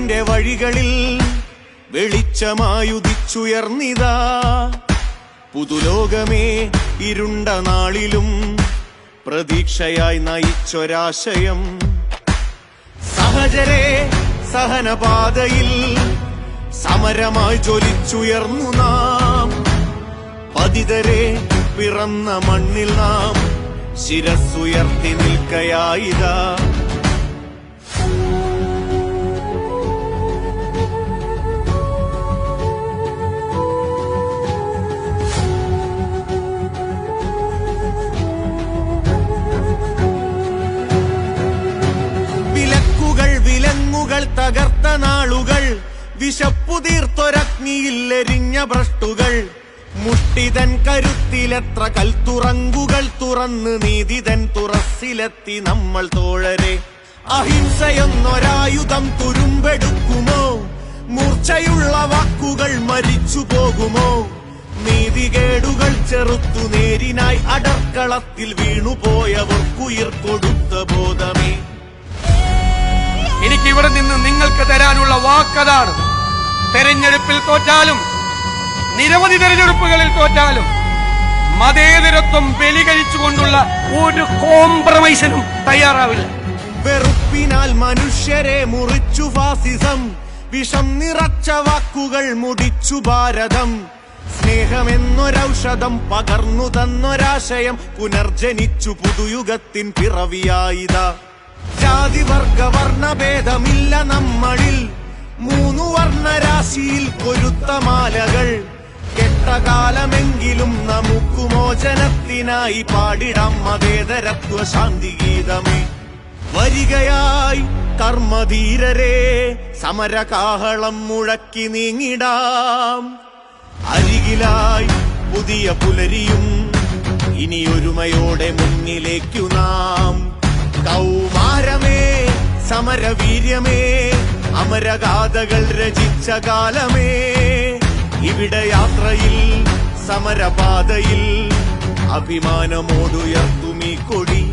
സമരത്തിന്റെ വഴികളിൽ വെളിച്ചമായുദിച്ചുയർന്നിതാ. പുതുലോകമേ ഇരുണ്ട നാളിലും പ്രതീക്ഷയായി നയിച്ചൊരാശയം. സഹചരെ സഹനപാതയിൽ സമരമായി ജ്വലിച്ചുയർന്നു നാം. പതിതരെ പിറന്ന മണ്ണിൽ നാം ശിരസ്സുയർത്തി നിൽക്കയായിതാ. വിലങ്ങുകൾ തകർത്ത നാളുകൾ, വിശപ്പുതീർത്തൊരഗ്നിയിൽ എരിഞ്ഞ ഭ്രഷ്ടുകൾ, മുഷ്ടിതൻ കരുത്തിലെത്ര കൽത്തുറങ്കുകൾ തുറന്ന് നീതിതൻ തുറസ്സിലെത്തി നമ്മൾ തോഴരെ. അഹിംസയെന്നൊരായുധം തുരുമ്പെടുക്കുമോ? മൂർച്ചയുള്ള വാക്കുകൾ മരിച്ചു പോകുമോ? നീതികേടുകൾ ചെറുത്തു നേരിനായി അടർക്കളത്തിൽ വീണുപോയവർക്കുയിർ കൊടുത്ത ബോധമേ. എനിക്ക് ഇവിടെ നിന്ന് നിങ്ങൾക്ക് തരാനുള്ള വാക്കതാണ്. തെരഞ്ഞെടുപ്പിൽ തോറ്റാലും നിരവധി തെരഞ്ഞെടുപ്പുകളിൽ തോറ്റാലും മതേതരത്വം ബലികഴിച്ചുകൊണ്ടുള്ള ഒരു കോംപ്രമൈസിനും തയ്യാറാവില്ല. വെറുപ്പിനാൽ മനുഷ്യരെ മുറിച്ചു ഫാസിസം, വിഷം നിറച്ച വാക്കുകൾ മുടിച്ചു ഭാരതം. സ്നേഹമെന്നൊരൌഷധം പകർന്നു തന്നൊരാശയം പുനർജനിച്ചു പുതുയുഗത്തിൻ പിറവിയായിതാ. ജാതി വർഗ വർണ്ണഭേദമില്ല നമ്മളിൽ, മൂന്നു വർണ്ണരാശിയിൽ കൊരുത്ത മാലകൾ. കെട്ടകാലമെങ്കിലും നമുക്കു മോചനത്തിനായി പാടിടാം മതേതരത്വ ശാന്തിഗീതമേ. വരികയായി കർമ്മധീരരെ സമരകാഹളം മുഴക്കി നീങ്ങിടാം. അരികിലായി പുതിയ പുലരിയും ഇനിയൊരുമയോടെ മുന്നിലേക്കു നാം. കൗമാരമേ സമരവീര്യമേ, അമരഗാഥകൾ രചിച്ച കാലമേ. ഇവിടെ യാത്രയിൽ സമരപാതയിൽ അഭിമാനമോടുയർത്തുമീ കൊടി.